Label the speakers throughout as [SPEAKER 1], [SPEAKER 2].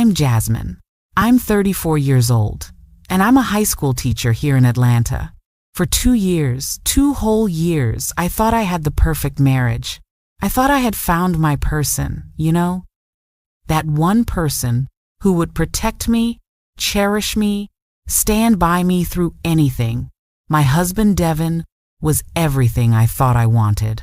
[SPEAKER 1] I'm Jasmine. I'm 34 years old, and I'm a high school teacher here in Atlanta. For 2 years, 2 whole years, I thought I had the perfect marriage. I thought I had found my person, you know? That one person who would protect me, cherish me, stand by me through anything. My husband, Devin, was everything I thought I wanted.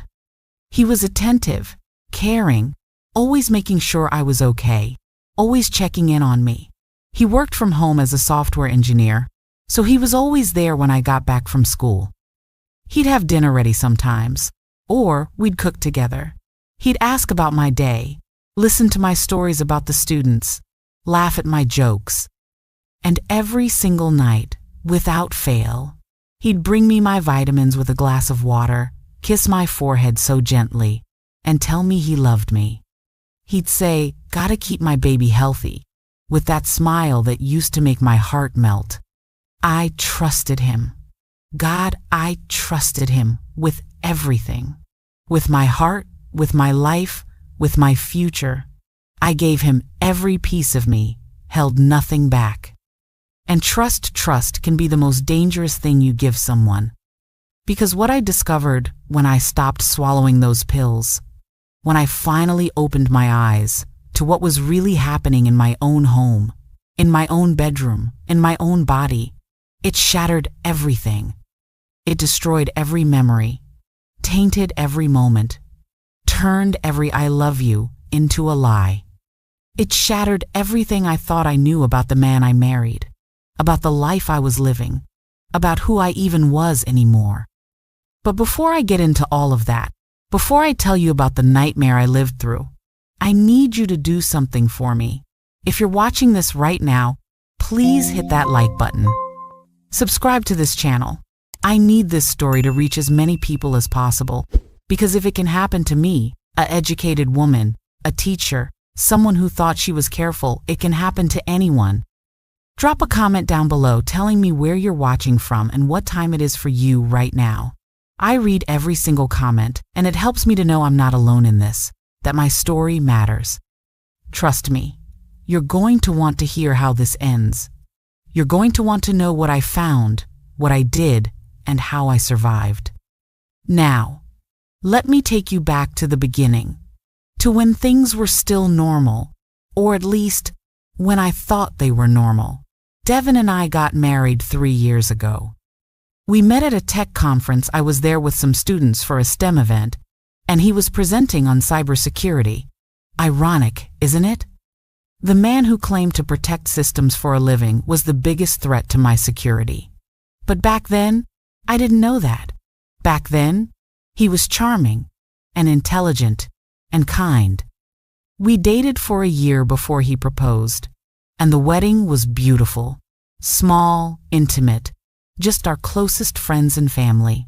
[SPEAKER 1] He was attentive, caring, always making sure I was okay, always checking in on me. He worked from home as a software engineer, so he was always there when I got back from school. He'd have dinner ready sometimes, or we'd cook together. He'd ask about my day, listen to my stories about the students, laugh at my jokes. And every single night, without fail, he'd bring me my vitamins with a glass of water, kiss my forehead so gently, and tell me he loved me. He'd say, "Gotta keep my baby healthy," with that smile that used to make my heart melt. I trusted him. God, I trusted him with everything. With my heart, with my life, with my future. I gave him every piece of me, held nothing back. And trust can be the most dangerous thing you give someone. Because what I discovered when I stopped swallowing those pills, when I finally opened my eyes to what was really happening in my own home, in my own bedroom, in my own body, it shattered everything. It destroyed every memory, tainted every moment, turned every "I love you" into a lie. It shattered everything I thought I knew about the man I married, about the life I was living, about who I even was anymore. But before I get into all of that, before I tell you about the nightmare I lived through, I need you to do something for me. If you're watching this right now, please hit that like button. Subscribe to this channel. I need this story to reach as many people as possible, because if it can happen to me, an educated woman, a teacher, someone who thought she was careful, it can happen to anyone. Drop a comment down below telling me where you're watching from and what time it is for you right now. I read every single comment, and it helps me to know I'm not alone in this, that my story matters. Trust me, you're going to want to hear how this ends. You're going to want to know what I found, what I did, and how I survived. Now, let me take you back to the beginning, to when things were still normal, or at least when I thought they were normal. Devin and I got married 3 years ago. We met at a tech conference. I was there with some students for a STEM event, and he was presenting on cybersecurity. Ironic, isn't it? The man who claimed to protect systems for a living was the biggest threat to my security. But back then, I didn't know that. Back then, he was charming and intelligent and kind. We dated for a year before he proposed, and the wedding was beautiful, small, intimate, just our closest friends and family.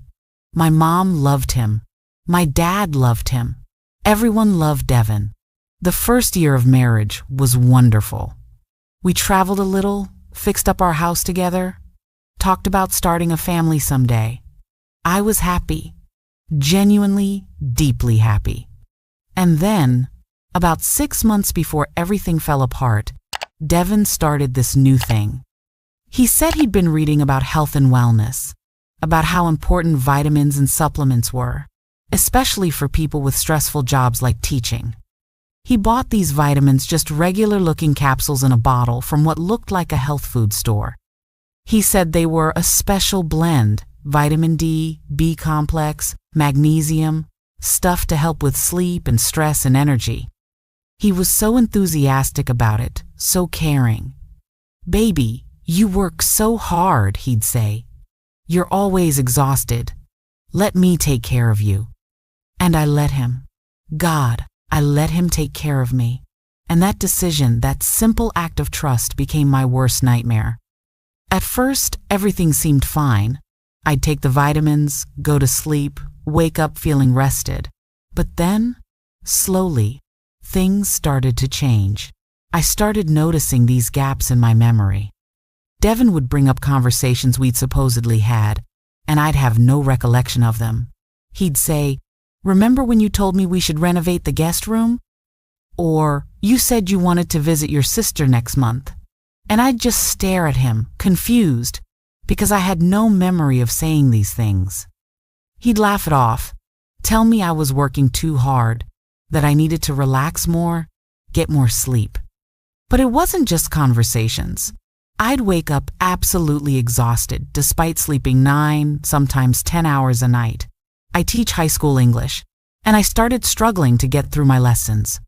[SPEAKER 1] My mom loved him. My dad loved him. Everyone loved Devin. The first year of marriage was wonderful. We traveled a little, fixed up our house together, talked about starting a family someday. I was happy, genuinely, deeply happy. And then, about 6 months before everything fell apart, Devin started this new thing. He said he'd been reading about health and wellness, about how important vitamins and supplements were, especially for people with stressful jobs like teaching. He bought these vitamins, just regular-looking capsules in a bottle from what looked like a health food store. He said they were a special blend, vitamin D, B complex, magnesium, stuff to help with sleep and stress and energy. He was so enthusiastic about it, so caring. "Baby, you work so hard," he'd say. "You're always exhausted. Let me take care of you." And I let him. God, I let him take care of me. And that decision, that simple act of trust, became my worst nightmare. At first, everything seemed fine. I'd take the vitamins, go to sleep, wake up feeling rested. But then, slowly, things started to change. I started noticing these gaps in my memory. Devin would bring up conversations we'd supposedly had, and I'd have no recollection of them. He'd say, "Remember when you told me we should renovate the guest room?" Or, You said you wanted to visit your sister next month." And I'd just stare at him, confused, because I had no memory of saying these things. He'd laugh it off, tell me I was working too hard, that I needed to relax more, get more sleep. But it wasn't just conversations. I'd wake up absolutely exhausted despite sleeping 9, sometimes 10 hours a night. I teach high school English, and I started struggling to get through my lessons.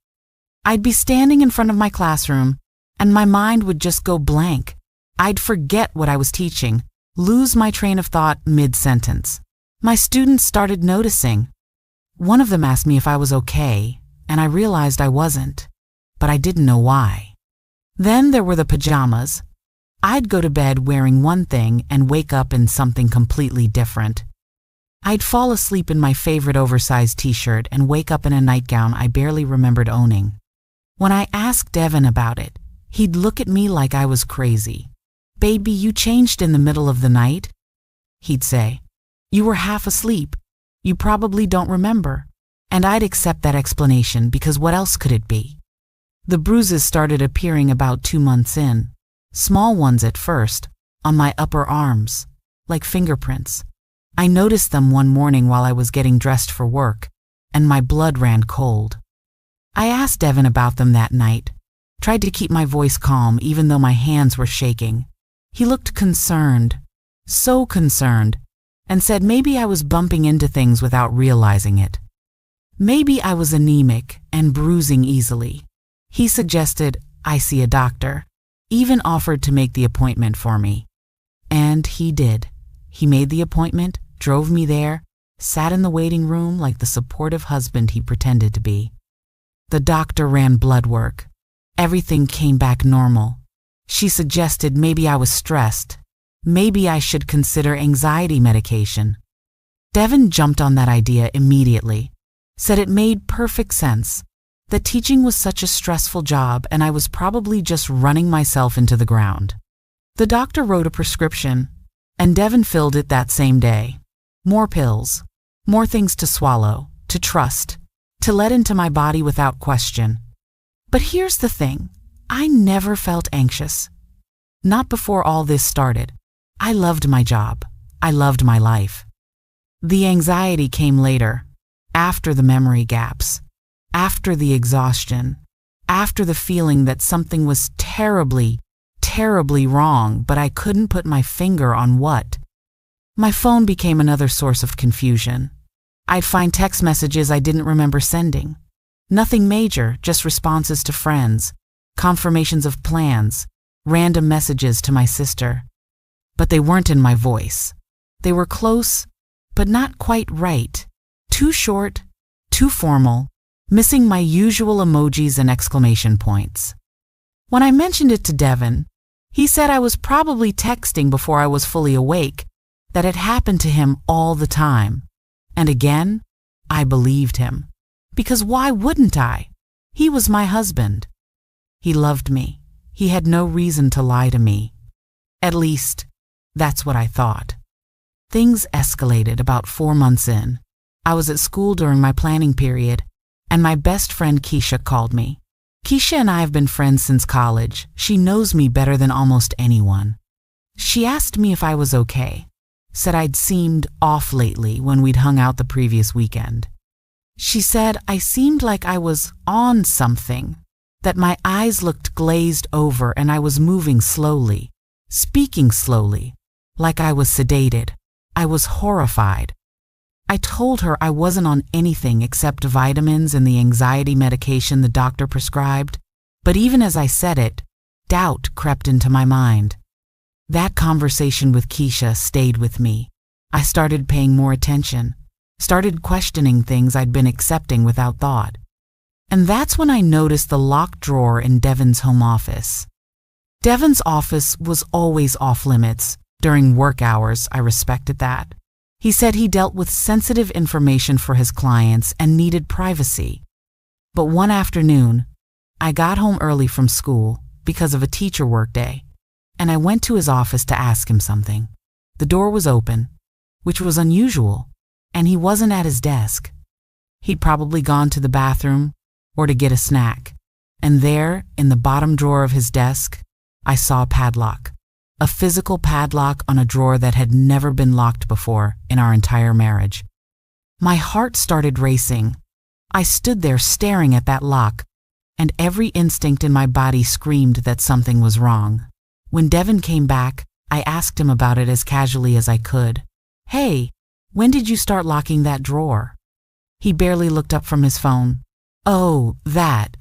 [SPEAKER 1] I'd be standing in front of my classroom, and my mind would just go blank. I'd forget what I was teaching, lose my train of thought mid-sentence. My students started noticing. One of them asked me if I was okay, and I realized I wasn't, but I didn't know why. Then there were the pajamas. I'd go to bed wearing one thing and wake up in something completely different. I'd fall asleep in my favorite oversized t-shirt and wake up in a nightgown I barely remembered owning. When I asked Devin about it, he'd look at me like I was crazy. "Baby, you changed in the middle of the night?" He'd say. "You were half asleep. You probably don't remember." And I'd accept that explanation because what else could it be? The bruises started appearing about 2 months in, small ones at first, on my upper arms, like fingerprints. I noticed them one morning while I was getting dressed for work, and my blood ran cold. I asked Devin about them that night, tried to keep my voice calm even though my hands were shaking. He looked concerned, so concerned, and said maybe I was bumping into things without realizing it. Maybe I was anemic and bruising easily. He suggested I see a doctor, even offered to make the appointment for me. And he did. He made the appointment, drove me there, sat in the waiting room like the supportive husband he pretended to be. The doctor ran blood work. Everything came back normal. She suggested maybe I was stressed. Maybe I should consider anxiety medication. Devin jumped on that idea immediately, said it made perfect sense, that teaching was such a stressful job and I was probably just running myself into the ground. The doctor wrote a prescription, and Devin filled it that same day. More pills, more things to swallow, to trust, to let into my body without question. But here's the thing, I never felt anxious. Not before all this started. I loved my job. I loved my life. The anxiety came later, after the memory gaps, after the exhaustion, after the feeling that something was terribly, terribly wrong, but I couldn't put my finger on what. My phone became another source of confusion. I'd find text messages I didn't remember sending. Nothing major, just responses to friends, confirmations of plans, random messages to my sister. But they weren't in my voice. They were close, but not quite right. Too short, too formal, missing my usual emojis and exclamation points. When I mentioned it to Devin, he said I was probably texting before I was fully awake, that it happened to him all the time. And again, I believed him. Because why wouldn't I? He was my husband. He loved me. He had no reason to lie to me. At least, that's what I thought. Things escalated about 4 months in. I was at school during my planning period, and my best friend Keisha called me. Keisha and I have been friends since college. She knows me better than almost anyone. She asked me if I was okay, said I'd seemed off lately when we'd hung out the previous weekend. She said I seemed like I was on something, that my eyes looked glazed over and I was moving slowly, speaking slowly, like I was sedated. I was horrified. I told her I wasn't on anything except vitamins and the anxiety medication the doctor prescribed, but even as I said it, doubt crept into my mind. That conversation with Keisha stayed with me. I started paying more attention, started questioning things I'd been accepting without thought. And that's when I noticed the locked drawer in Devin's home office. Devin's office was always off limits. During work hours, I respected that. He said he dealt with sensitive information for his clients and needed privacy. But one afternoon, I got home early from school because of a teacher workday, and I went to his office to ask him something. The door was open, which was unusual, and he wasn't at his desk. He'd probably gone to the bathroom or to get a snack, And there, in the bottom drawer of his desk, I saw a padlock. A physical padlock on a drawer that had never been locked before in our entire marriage. My heart started racing. I stood there staring at that lock, and every instinct in my body screamed that something was wrong. When Devin came back, I asked him about it as casually as I could. "Hey, when did you start locking that drawer?" He barely looked up from his phone. "Oh, that.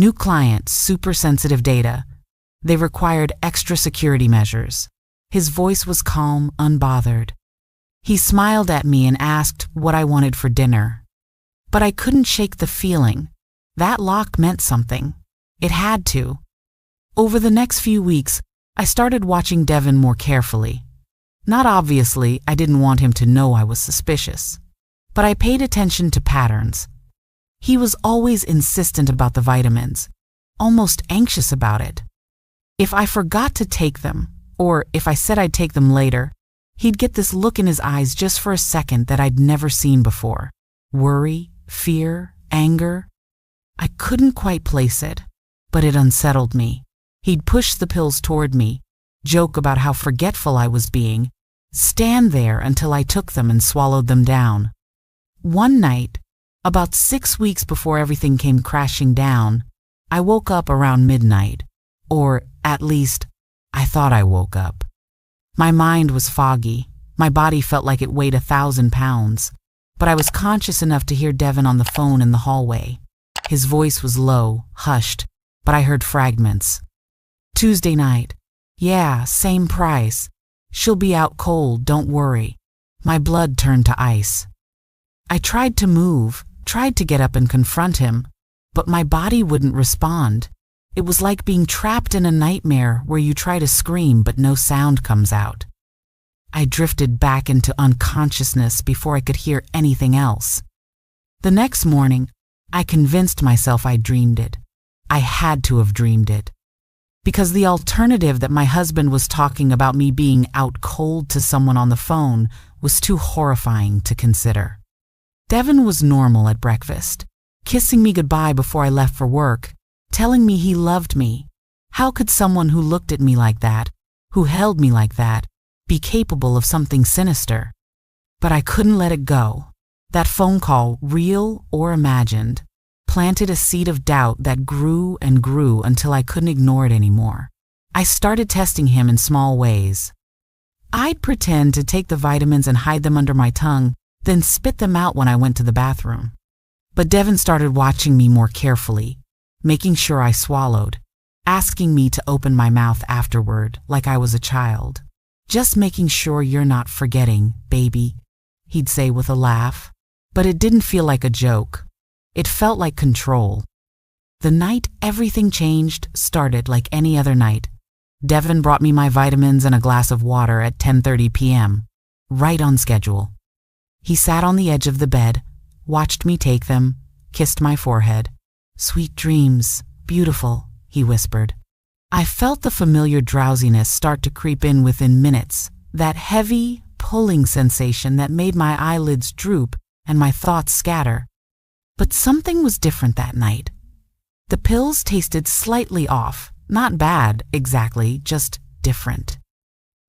[SPEAKER 1] New client, super sensitive data. They required extra security measures." His voice was calm, unbothered. He smiled at me and asked what I wanted for dinner. But I couldn't shake the feeling. That lock meant something. It had to. Over the next few weeks, I started watching Devin more carefully. Not obviously, I didn't want him to know I was suspicious. But I paid attention to patterns. He was always insistent about the vitamins, almost anxious about it. If I forgot to take them, or if I said I'd take them later, he'd get this look in his eyes just for a second that I'd never seen before. Worry, fear, anger. I couldn't quite place it, but it unsettled me. He'd push the pills toward me, joke about how forgetful I was being, stand there until I took them and swallowed them down. One night, about 6 weeks before everything came crashing down, I woke up around midnight, or at least, I thought I woke up. My mind was foggy. My body felt like it weighed 1,000 pounds, but I was conscious enough to hear Devin on the phone in the hallway. His voice was low, hushed, but I heard fragments. "Tuesday night. Yeah, same price. She'll be out cold, don't worry." My blood turned to ice. I tried to move, tried to get up and confront him, but my body wouldn't respond. It was like being trapped in a nightmare where you try to scream but no sound comes out. I drifted back into unconsciousness before I could hear anything else. The next morning, I convinced myself I dreamed it. I had to have dreamed it. Because the alternative that my husband was talking about me being out cold to someone on the phone was too horrifying to consider. Devin was normal at breakfast, kissing me goodbye before I left for work, telling me he loved me. How could someone who looked at me like that, who held me like that, be capable of something sinister? But I couldn't let it go. That phone call, real or imagined, planted a seed of doubt that grew and grew until I couldn't ignore it anymore. I started testing him in small ways. I'd pretend to take the vitamins and hide them under my tongue, then spit them out when I went to the bathroom. But Devin started watching me more carefully, making sure I swallowed, asking me to open my mouth afterward like I was a child. "Just making sure you're not forgetting, baby," he'd say with a laugh. But it didn't feel like a joke. It felt like control. The night everything changed started like any other night. Devin brought me my vitamins and a glass of water at 10:30 p.m., right on schedule. He sat on the edge of the bed, watched me take them, kissed my forehead. "Sweet dreams, beautiful," he whispered. I felt the familiar drowsiness start to creep in within minutes, that heavy, pulling sensation that made my eyelids droop and my thoughts scatter. But something was different that night. The pills tasted slightly off, not bad exactly, just different.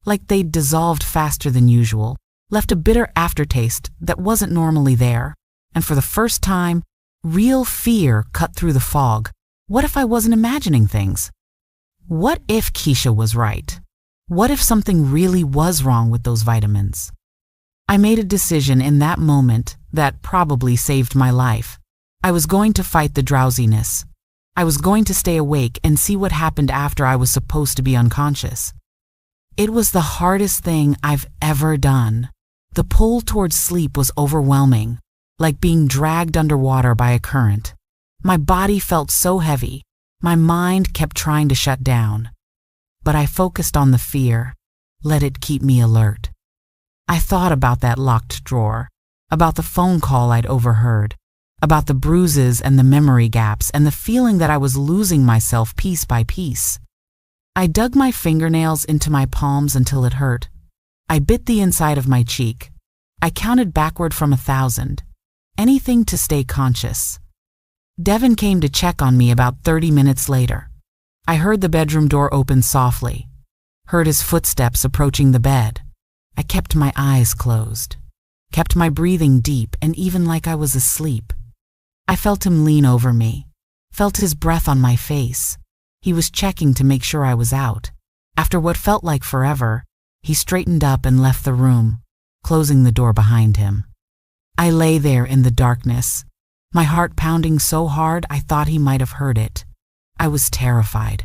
[SPEAKER 1] Like they'd dissolved faster than usual, left a bitter aftertaste that wasn't normally there, and for the first time, real fear cut through the fog. What if I wasn't imagining things? What if Keisha was right? What if something really was wrong with those vitamins? I made a decision in that moment that probably saved my life. I was going to fight the drowsiness. I was going to stay awake and see what happened after I was supposed to be unconscious. It was the hardest thing I've ever done. The pull towards sleep was overwhelming, like being dragged underwater by a current. My body felt so heavy. My mind kept trying to shut down. But I focused on the fear, let it keep me alert. I thought about that locked drawer, about the phone call I'd overheard, about the bruises and the memory gaps and the feeling that I was losing myself piece by piece. I dug my fingernails into my palms until it hurt. I bit the inside of my cheek. I counted backward from 1,000. Anything to stay conscious. Devin came to check on me about 30 minutes later. I heard the bedroom door open softly, heard his footsteps approaching the bed. I kept my eyes closed, kept my breathing deep and even like I was asleep. I felt him lean over me, felt his breath on my face. He was checking to make sure I was out. After what felt like forever, he straightened up and left the room, closing the door behind him. I lay there in the darkness, my heart pounding so hard I thought he might have heard it. I was terrified.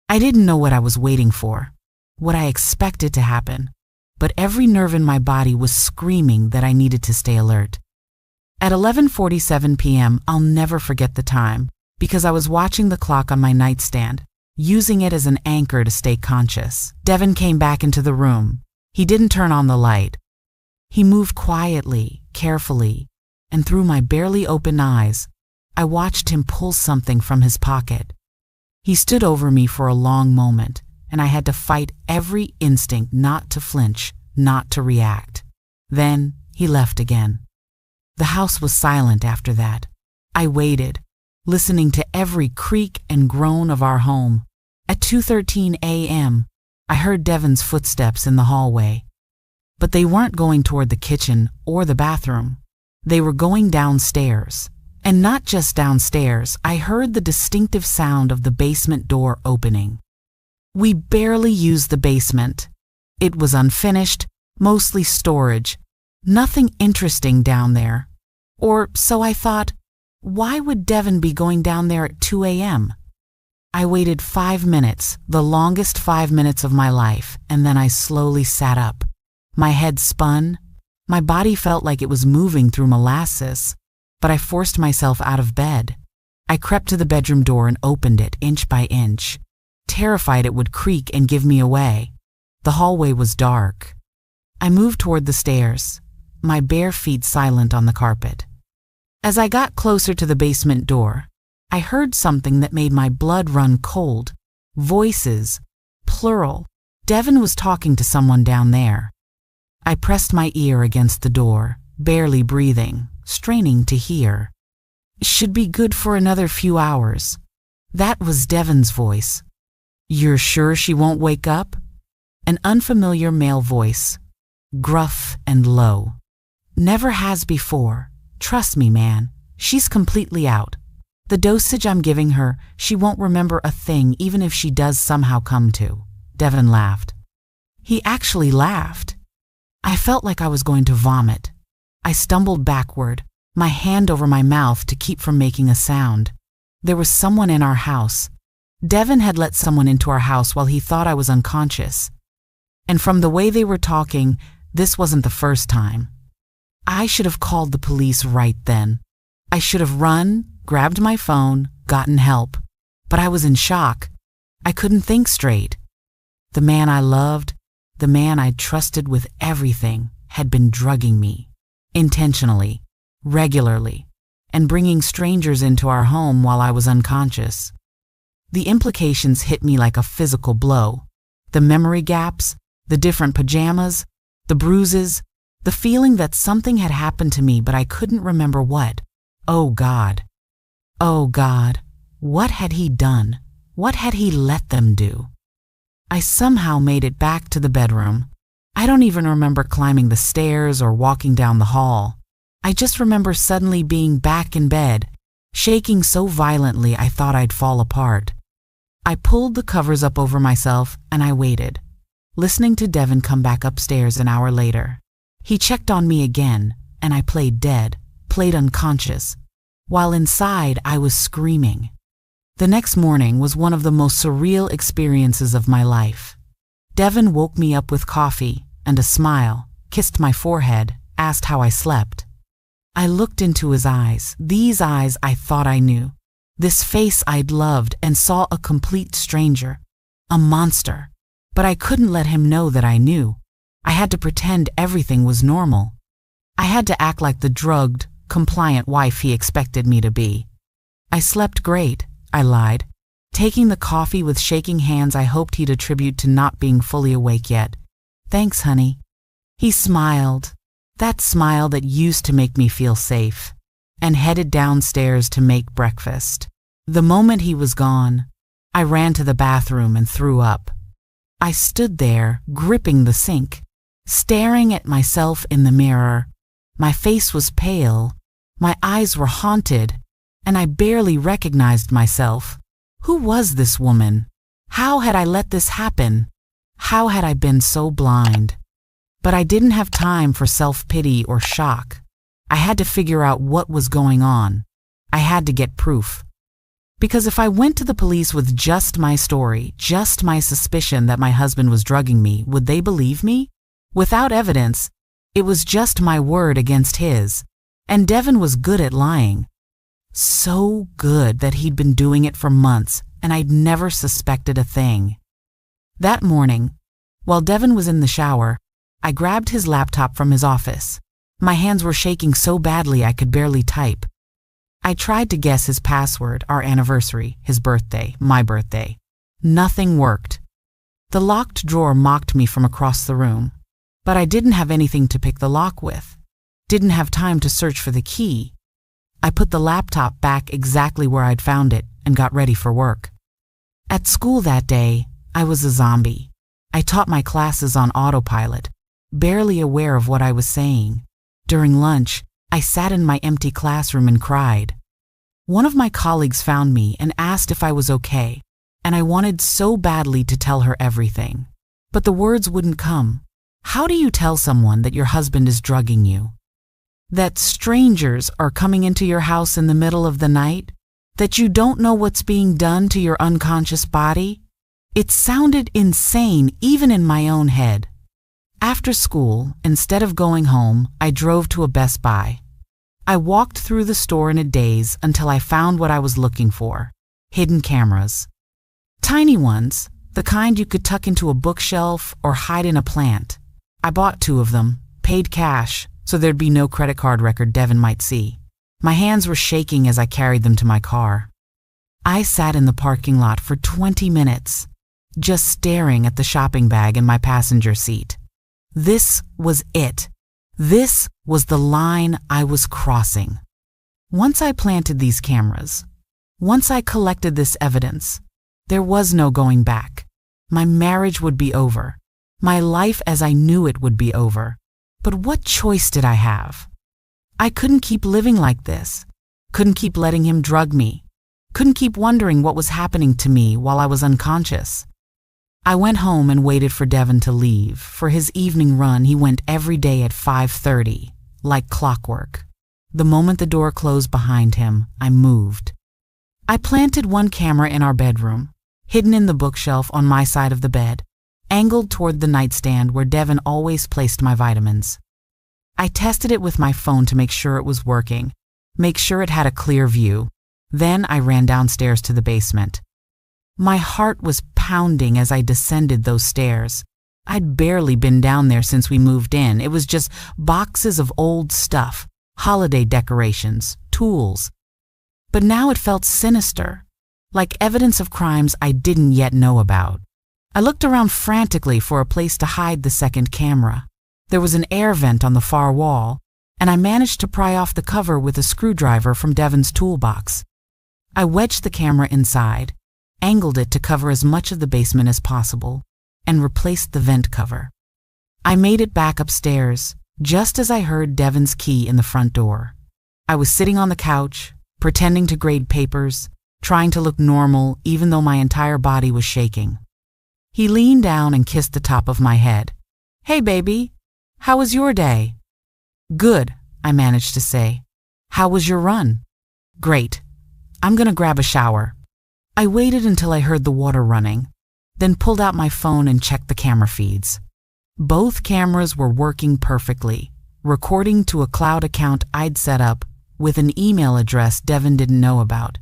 [SPEAKER 1] I didn't know what I was waiting for, what I expected to happen, but every nerve in my body was screaming that I needed to stay alert. At 11:47 p.m., I'll never forget the time, because I was watching the clock on my nightstand, using it as an anchor to stay conscious. Devin came back into the room. He didn't turn on the light. He moved quietly, carefully, and through my barely open eyes, I watched him pull something from his pocket. He stood over me for a long moment, and I had to fight every instinct not to flinch, not to react. Then he left again. The house was silent after that. I waited, listening to every creak and groan of our home. At 2:13 a.m., I heard Devin's footsteps in the hallway. But they weren't going toward the kitchen or the bathroom. They were going downstairs. And not just downstairs, I heard the distinctive sound of the basement door opening. We barely used the basement. It was unfinished, mostly storage. Nothing interesting down there. Or so I thought. Why would Devin be going down there at 2 a.m.? I waited 5 minutes, the longest 5 minutes of my life, and then I slowly sat up. My head spun. My body felt like it was moving through molasses, but I forced myself out of bed. I crept to the bedroom door and opened it inch by inch, terrified it would creak and give me away. The hallway was dark. I moved toward the stairs, my bare feet silent on the carpet. As I got closer to the basement door, I heard something that made my blood run cold. Voices, plural. Devin was talking to someone down there. I pressed my ear against the door, barely breathing, straining to hear. Should be good for another few hours. That was Devin's voice. You're sure she won't wake up? An unfamiliar male voice, gruff and low. Never has before. Trust me, man. She's completely out. The dosage I'm giving her, she won't remember a thing even if she does somehow come to. Devin laughed. He actually laughed. I felt like I was going to vomit. I stumbled backward, my hand over my mouth to keep from making a sound. There was someone in our house. Devin had let someone into our house while he thought I was unconscious. And from the way they were talking, this wasn't the first time. I should have called the police right then. I should have run, grabbed my phone, gotten help. But I was in shock. I couldn't think straight. The man I loved, the man I'd trusted with everything, had been drugging me. Intentionally, regularly, and bringing strangers into our home while I was unconscious. The implications hit me like a physical blow. The memory gaps, the different pajamas, the bruises, the feeling that something had happened to me but I couldn't remember what. Oh God. Oh God. What had he done? What had he let them do? I somehow made it back to the bedroom. I don't even remember climbing the stairs or walking down the hall. I just remember suddenly being back in bed, shaking so violently I thought I'd fall apart. I pulled the covers up over myself and I waited, listening to Devin come back upstairs an hour later. He checked on me again, and I played dead, played unconscious, while inside I was screaming. The next morning was one of the most surreal experiences of my life. Devin woke me up with coffee and a smile, kissed my forehead, asked how I slept. I looked into his eyes, these eyes I thought I knew, this face I'd loved, and saw a complete stranger, a monster. But I couldn't let him know that I knew. I had to pretend everything was normal. I had to act like the drugged, compliant wife he expected me to be. I slept great, I lied, taking the coffee with shaking hands I hoped he'd attribute to not being fully awake yet. Thanks, honey. He smiled, that smile that used to make me feel safe. and headed downstairs to make breakfast. The moment he was gone, I ran to the bathroom and threw up. I stood there, gripping the sink, staring at myself in the mirror. My face was pale, my eyes were haunted, and I barely recognized myself. Who was this woman? How had I let this happen? How had I been so blind? But I didn't have time for self-pity or shock. I had to figure out what was going on. I had to get proof. Because if I went to the police with just my story, just my suspicion that my husband was drugging me, would they believe me? Without evidence, it was just my word against his. And Devin was good at lying. So good that he'd been doing it for months, and I'd never suspected a thing. That morning, while Devin was in the shower, I grabbed his laptop from his office. My hands were shaking so badly I could barely type. I tried to guess his password, our anniversary, his birthday, my birthday. Nothing worked. The locked drawer mocked me from across the room, but I didn't have anything to pick the lock with. Didn't have time to search for the key. I put the laptop back exactly where I'd found it and got ready for work. At school that day, I was a zombie. I taught my classes on autopilot, barely aware of what I was saying. During lunch, I sat in my empty classroom and cried. One of my colleagues found me and asked if I was okay, and I wanted so badly to tell her everything. But the words wouldn't come. How do you tell someone that your husband is drugging you? That strangers are coming into your house in the middle of the night? That you don't know what's being done to your unconscious body? It sounded insane even in my own head. After school, instead of going home, I drove to a Best Buy. I walked through the store in a daze until I found what I was looking for: hidden cameras. Tiny ones, the kind you could tuck into a bookshelf or hide in a plant. I bought 2 of them, paid cash, so there'd be no credit card record Devin might see. My hands were shaking as I carried them to my car. I sat in the parking lot for 20 minutes, just staring at the shopping bag in my passenger seat. This was it. This was the line I was crossing. Once I planted these cameras, once I collected this evidence, there was no going back. My marriage would be over. My life as I knew it would be over. But what choice did I have? I couldn't keep living like this. Couldn't keep letting him drug me. Couldn't keep wondering what was happening to me while I was unconscious. I went home and waited for Devin to leave. For his evening run, he went every day at 5:30, like clockwork. The moment the door closed behind him, I moved. I planted one camera in our bedroom, hidden in the bookshelf on my side of the bed, angled toward the nightstand where Devin always placed my vitamins. I tested it with my phone to make sure it was working, make sure it had a clear view. Then I ran downstairs to the basement. My heart was pounding as I descended those stairs. I'd barely been down there since we moved in. It was just boxes of old stuff, holiday decorations, tools. But now it felt sinister, like evidence of crimes I didn't yet know about. I looked around frantically for a place to hide the second camera. There was an air vent on the far wall, and I managed to pry off the cover with a screwdriver from Devin's toolbox. I wedged the camera inside, angled it to cover as much of the basement as possible, and replaced the vent cover. I made it back upstairs, just as I heard Devin's key in the front door. I was sitting on the couch, pretending to grade papers, trying to look normal even though my entire body was shaking. He leaned down and kissed the top of my head. "Hey, baby, how was your day?" "Good," I managed to say. "How was your run?" "Great. I'm gonna grab a shower." I waited until I heard the water running, then pulled out my phone and checked the camera feeds. Both cameras were working perfectly, recording to a cloud account I'd set up with an email address Devin didn't know about.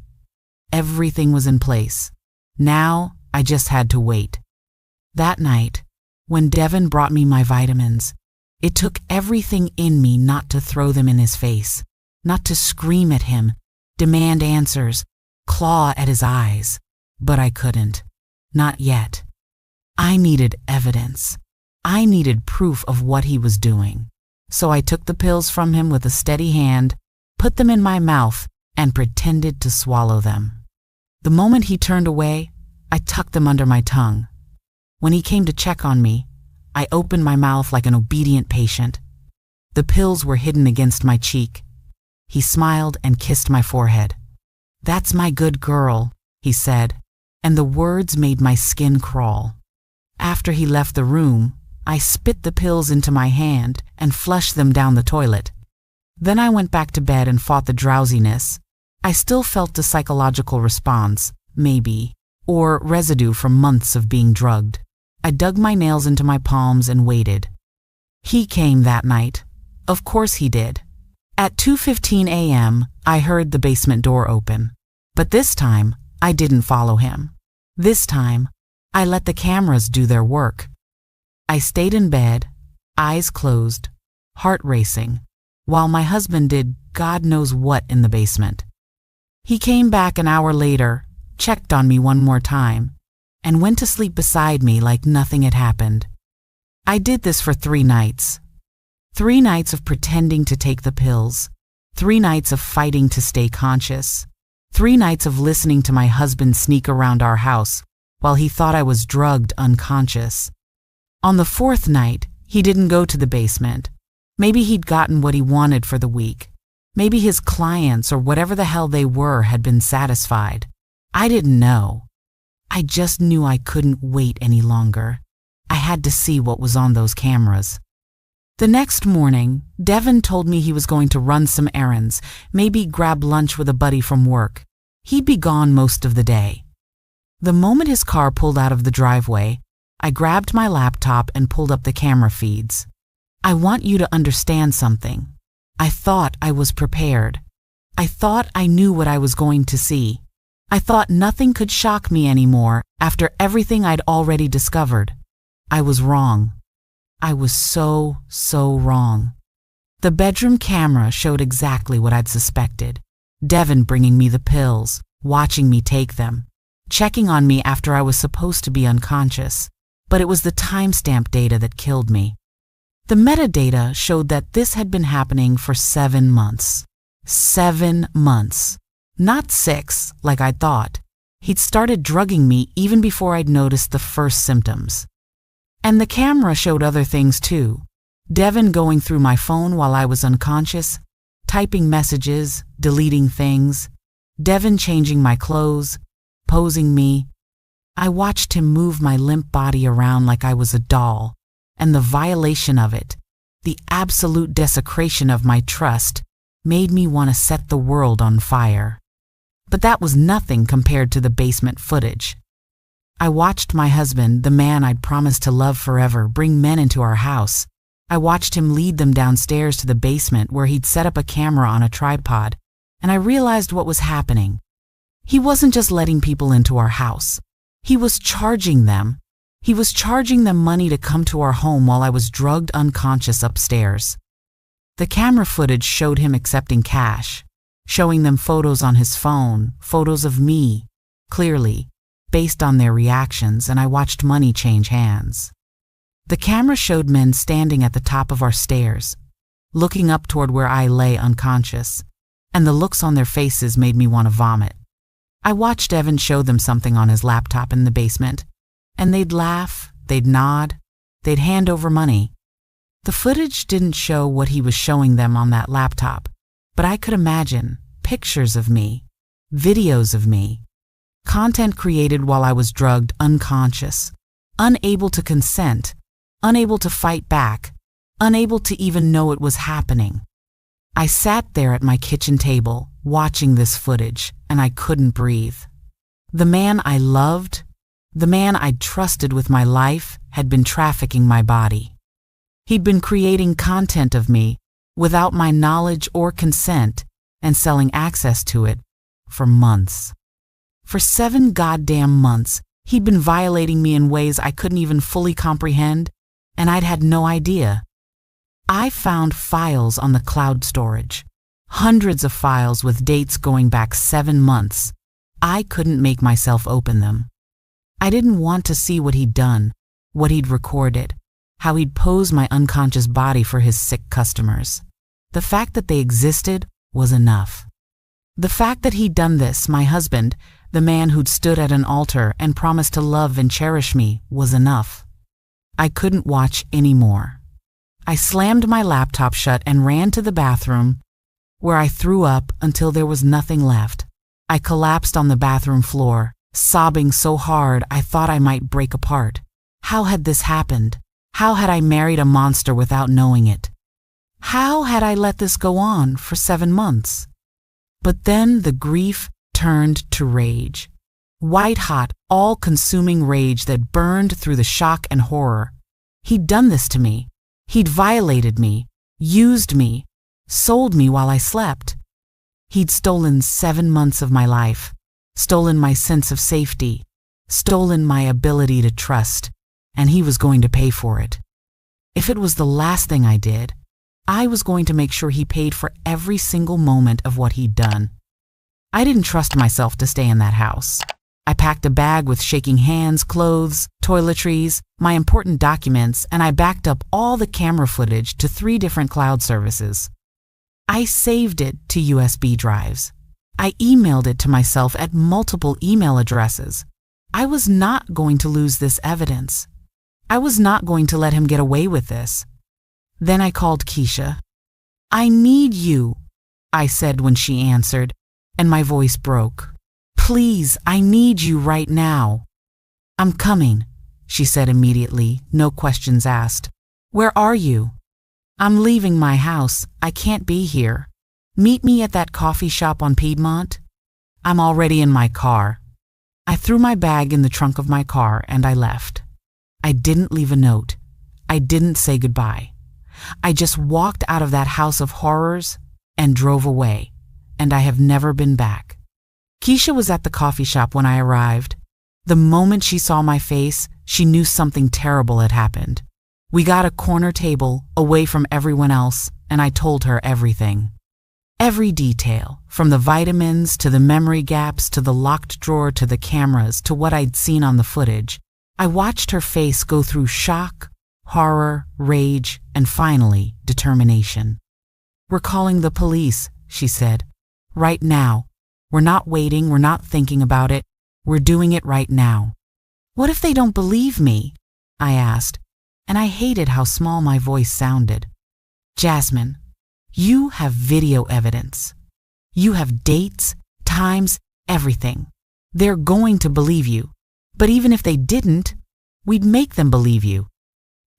[SPEAKER 1] Everything was in place. Now I just had to wait. That night, when Devin brought me my vitamins, it took everything in me not to throw them in his face, not to scream at him, demand answers, claw at his eyes. But I couldn't. Not yet. I needed evidence. I needed proof of what he was doing. So I took the pills from him with a steady hand, put them in my mouth, and pretended to swallow them. The moment he turned away, I tucked them under my tongue. When he came to check on me, I opened my mouth like an obedient patient. The pills were hidden against my cheek. He smiled and kissed my forehead. "That's my good girl," he said, and the words made my skin crawl. After he left the room, I spit the pills into my hand and flushed them down the toilet. Then I went back to bed and fought the drowsiness. I still felt the psychological response, maybe, or residue from months of being drugged. I dug my nails into my palms and waited. He came that night. Of course he did. At 2:15 a.m., I heard the basement door open. But this time, I didn't follow him. This time, I let the cameras do their work. I stayed in bed, eyes closed, heart racing, while my husband did God knows what in the basement. He came back an hour later, checked on me one more time, and went to sleep beside me like nothing had happened. I did this for 3 nights. 3 nights of pretending to take the pills, 3 nights of fighting to stay conscious, 3 nights of listening to my husband sneak around our house while he thought I was drugged unconscious. On the 4th night, he didn't go to the basement. Maybe he'd gotten what he wanted for the week. Maybe his clients or whatever the hell they were had been satisfied. I didn't know. I just knew I couldn't wait any longer. I had to see what was on those cameras. The next morning, Devin told me he was going to run some errands, maybe grab lunch with a buddy from work. He'd be gone most of the day. The moment his car pulled out of the driveway, I grabbed my laptop and pulled up the camera feeds. I want you to understand something. I thought I was prepared. I thought I knew what I was going to see. I thought nothing could shock me anymore after everything I'd already discovered. I was wrong. I was so wrong. The bedroom camera showed exactly what I'd suspected. Devin bringing me the pills, watching me take them, checking on me after I was supposed to be unconscious. But it was the timestamp data that killed me. The metadata showed that this had been happening for 7 months. 7 months. Not 6, like I'd thought. He'd started drugging me even before I'd noticed the first symptoms. And the camera showed other things too. Devin going through my phone while I was unconscious, typing messages, deleting things. Devin changing my clothes, posing me. I watched him move my limp body around like I was a doll, and the violation of it, the absolute desecration of my trust, made me want to set the world on fire. But that was nothing compared to the basement footage. I watched my husband, the man I'd promised to love forever, bring men into our house. I watched him lead them downstairs to the basement where he'd set up a camera on a tripod, and I realized what was happening. He wasn't just letting people into our house. He was charging them. He was charging them money to come to our home while I was drugged unconscious upstairs. The camera footage showed him accepting cash, showing them photos on his phone, photos of me, clearly, based on their reactions, and I watched money change hands. The camera showed men standing at the top of our stairs, looking up toward where I lay unconscious, and the looks on their faces made me want to vomit. I watched Evan show them something on his laptop in the basement, and they'd laugh, they'd nod, they'd hand over money. The footage didn't show what he was showing them on that laptop, but I could imagine pictures of me, videos of me, content created while I was drugged unconscious, unable to consent, unable to fight back, unable to even know it was happening. I sat there at my kitchen table, watching this footage, and I couldn't breathe. The man I loved, the man I'd trusted with my life, had been trafficking my body. He'd been creating content of me without my knowledge or consent and selling access to it for months. For 7 goddamn months, he'd been violating me in ways I couldn't even fully comprehend, and I'd had no idea. I found files on the cloud storage, hundreds of files with dates going back 7 months. I couldn't make myself open them. I didn't want to see what he'd done, what he'd recorded, how he'd posed my unconscious body for his sick customers. The fact that they existed was enough. The fact that he'd done this, my husband, the man who'd stood at an altar and promised to love and cherish me, was enough. I couldn't watch anymore. I slammed my laptop shut and ran to the bathroom, where I threw up until there was nothing left. I collapsed on the bathroom floor, sobbing so hard I thought I might break apart. How had this happened? How had I married a monster without knowing it? How had I let this go on for 7 months? But then the grief turned to rage. White-hot, all-consuming rage that burned through the shock and horror. He'd done this to me. He'd violated me, used me, sold me while I slept. He'd stolen 7 months of my life, stolen my sense of safety, stolen my ability to trust, and he was going to pay for it. If it was the last thing I did, I was going to make sure he paid for every single moment of what he'd done. I didn't trust myself to stay in that house. I packed a bag with shaking hands, clothes, toiletries, my important documents, and I backed up all the camera footage to 3 different cloud services. I saved it to USB drives. I emailed it to myself at multiple email addresses. I was not going to lose this evidence. I was not going to let him get away with this. Then I called Keisha. "I need you," I said when she answered, and my voice broke. "Please, I need you right now." "I'm coming," she said immediately, no questions asked. "Where are you?" "I'm leaving my house. I can't be here. Meet me at that coffee shop on Piedmont." "I'm already in my car." I threw my bag in the trunk of my car and I left. I didn't leave a note. I didn't say goodbye. I just walked out of that house of horrors and drove away, and I have never been back. Keisha was at the coffee shop when I arrived. The moment she saw my face, she knew something terrible had happened. We got a corner table away from everyone else, and I told her everything. Every detail, from the vitamins to the memory gaps to the locked drawer to the cameras to what I'd seen on the footage. I watched her face go through shock, horror, rage, and finally, determination. "We're calling the police," she said. "Right now. We're not waiting, we're not thinking about it. We're doing it right now." "What if they don't believe me?" I asked, and I hated how small my voice sounded. "Jasmine, you have video evidence. You have dates, times, everything. They're going to believe you. But even if they didn't, we'd make them believe you.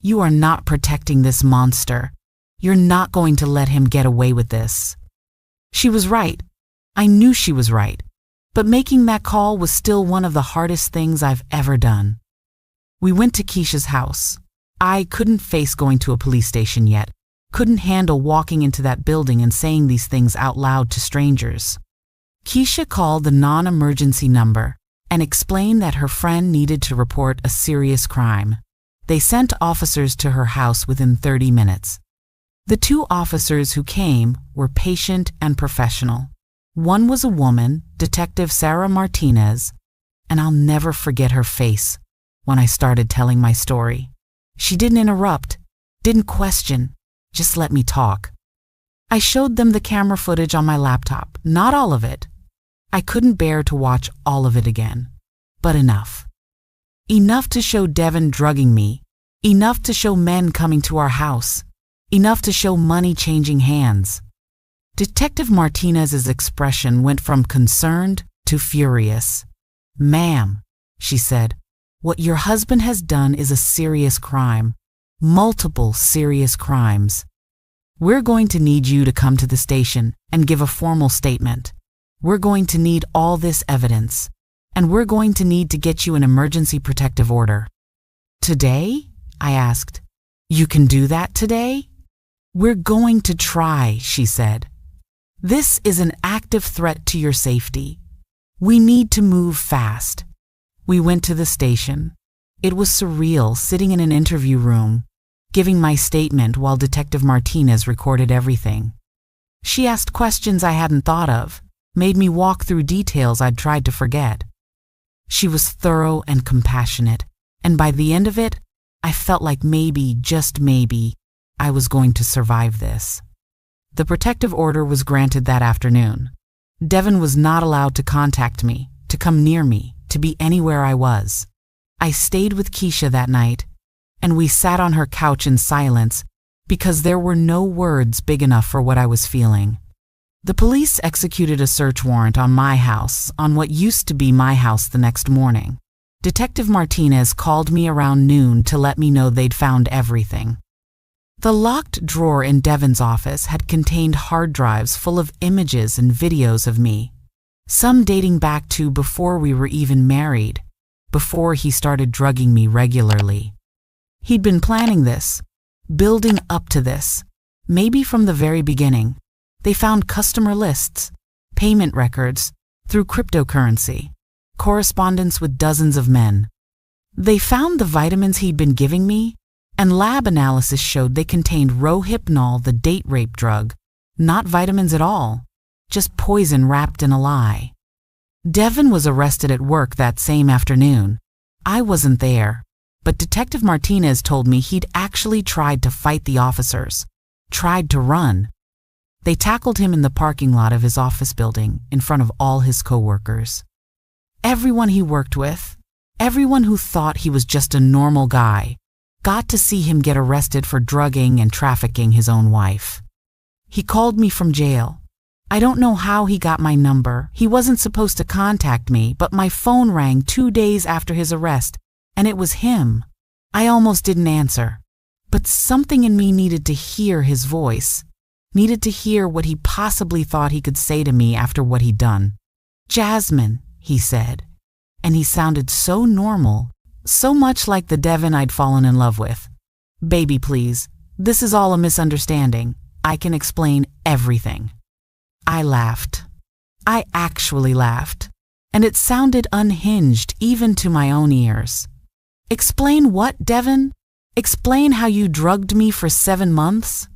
[SPEAKER 1] You are not protecting this monster. You're not going to let him get away with this." She was right. I knew she was right. But making that call was still one of the hardest things I've ever done. We went to Keisha's house. I couldn't face going to a police station yet, couldn't handle walking into that building and saying these things out loud to strangers. Keisha called the non-emergency number and explained that her friend needed to report a serious crime. They sent officers to her house within 30 minutes. The 2 officers who came were patient and professional. One was a woman, Detective Sarah Martinez, and I'll never forget her face when I started telling my story. She didn't interrupt, didn't question, just let me talk. I showed them the camera footage on my laptop, not all of it. I couldn't bear to watch all of it again, but enough. Enough to show Devin drugging me, enough to show men coming to our house, enough to show money changing hands. Detective Martinez's expression went from concerned to furious. "Ma'am," she said, "what your husband has done is a serious crime, multiple serious crimes. We're going to need you to come to the station and give a formal statement. We're going to need all this evidence, and we're going to need to get you an emergency protective order." "Today?" I asked. "You can do that today?" "We're going to try," she said. "This is an active threat to your safety. We need to move fast." We went to the station. It was surreal sitting in an interview room, giving my statement while Detective Martinez recorded everything. She asked questions I hadn't thought of, made me walk through details I'd tried to forget. She was thorough and compassionate, and by the end of it, I felt like maybe, just maybe, I was going to survive this. The protective order was granted that afternoon. Devin was not allowed to contact me, to come near me, to be anywhere I was. I stayed with Keisha that night, and we sat on her couch in silence because there were no words big enough for what I was feeling. The police executed a search warrant on my house, on what used to be my house, the next morning. Detective Martinez called me around noon to let me know they'd found everything. The locked drawer in Devin's office had contained hard drives full of images and videos of me, some dating back to before we were even married, before he started drugging me regularly. He'd been planning this, building up to this, maybe from the very beginning. They found customer lists, payment records, through cryptocurrency, correspondence with dozens of men. They found the vitamins he'd been giving me, and lab analysis showed they contained Rohypnol, the date rape drug, not vitamins at all, just poison wrapped in a lie. Devin was arrested at work that same afternoon. I wasn't there, but Detective Martinez told me he'd actually tried to fight the officers, tried to run. They tackled him in the parking lot of his office building in front of all his coworkers. Everyone he worked with, everyone who thought he was just a normal guy, got to see him get arrested for drugging and trafficking his own wife. He called me from jail. I don't know how he got my number. He wasn't supposed to contact me, but my phone rang 2 days after his arrest, and it was him. I almost didn't answer, but something in me needed to hear his voice, needed to hear what he possibly thought he could say to me after what he'd done. "Jasmine," he said, and he sounded so normal, so much like the Devin I'd fallen in love with. "Baby, please, this is all a misunderstanding. I can explain everything." I laughed. I actually laughed, and it sounded unhinged even to my own ears. "Explain what, Devin? Explain how you drugged me for 7 months?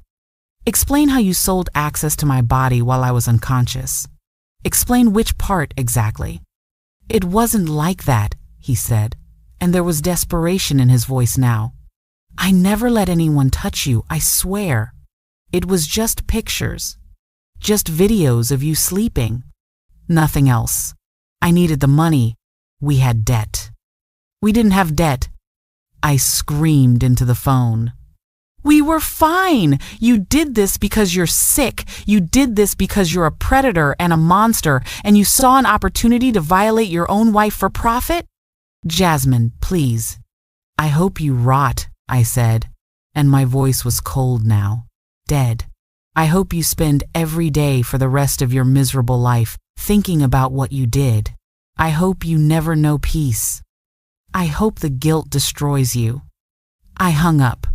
[SPEAKER 1] Explain how you sold access to my body while I was unconscious. Explain which part exactly." "It wasn't like that," he said, and there was desperation in his voice now. "I never let anyone touch you, I swear. It was just pictures, just videos of you sleeping. Nothing else. I needed the money. We had debt." "We didn't have debt," I screamed into the phone. "We were fine. You did this because you're sick. You did this because you're a predator and a monster, and you saw an opportunity to violate your own wife for profit? Jasmine, please. I hope you rot," I said, and my voice was cold now, dead. "I hope you spend every day for the rest of your miserable life thinking about what you did. I hope you never know peace. I hope the guilt destroys you." I hung up.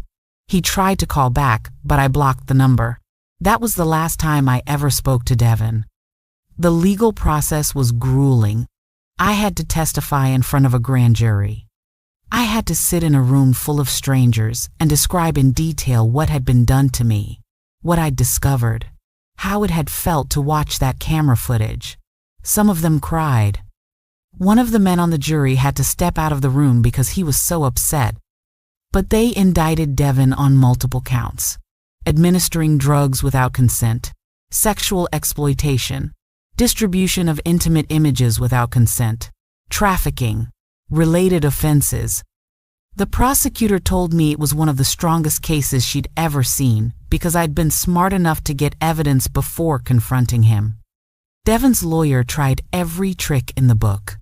[SPEAKER 1] He tried to call back, but I blocked the number. That was the last time I ever spoke to Devin. The legal process was grueling. I had to testify in front of a grand jury. I had to sit in a room full of strangers and describe in detail what had been done to me, what I'd discovered, how it had felt to watch that camera footage. Some of them cried. One of the men on the jury had to step out of the room because he was so upset. But they indicted Devin on multiple counts: administering drugs without consent, sexual exploitation, distribution of intimate images without consent, trafficking, related offenses. The prosecutor told me it was one of the strongest cases she'd ever seen because I'd been smart enough to get evidence before confronting him. Devin's lawyer tried every trick in the book.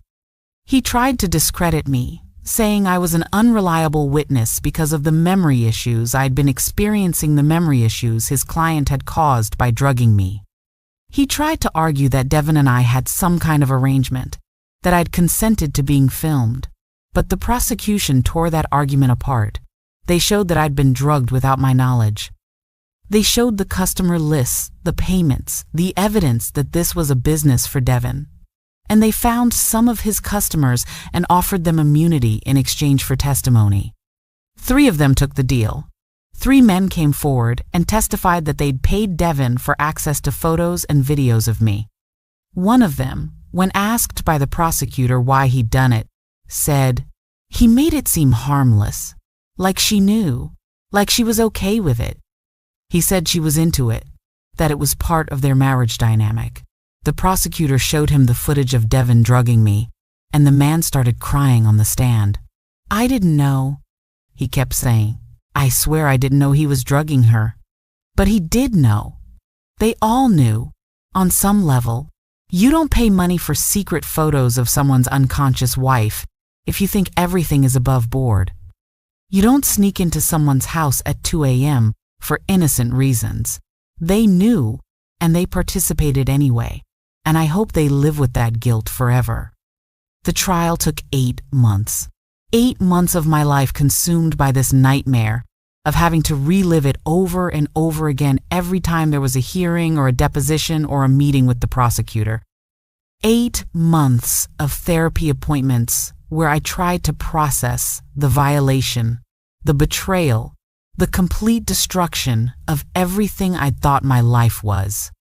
[SPEAKER 1] He tried to discredit me, saying I was an unreliable witness because of the memory issues I'd been experiencing, the memory issues his client had caused by drugging me. He tried to argue that Devin and I had some kind of arrangement, that I'd consented to being filmed, but the prosecution tore that argument apart. They showed that I'd been drugged without my knowledge. They showed the customer lists, the payments, the evidence that this was a business for Devin. And they found some of his customers and offered them immunity in exchange for testimony. 3 of them took the deal. 3 men came forward and testified that they'd paid Devin for access to photos and videos of me. One of them, when asked by the prosecutor why he'd done it, said, "He made it seem harmless, like she knew, like she was okay with it. He said she was into it, that it was part of their marriage dynamic. The prosecutor showed him the footage of Devin drugging me, and the man started crying on the stand. "I didn't know," he kept saying. "I swear I didn't know he was drugging her." But he did know. They all knew, on some level. You don't pay money for secret photos of someone's unconscious wife if you think everything is above board. You don't sneak into someone's house at 2 a.m. for innocent reasons. They knew, and they participated anyway, and I hope they live with that guilt forever. The trial took 8 months. 8 months of my life consumed by this nightmare of having to relive it over and over again every time there was a hearing or a deposition or a meeting with the prosecutor. 8 months of therapy appointments where I tried to process the violation, the betrayal, the complete destruction of everything I thought my life was.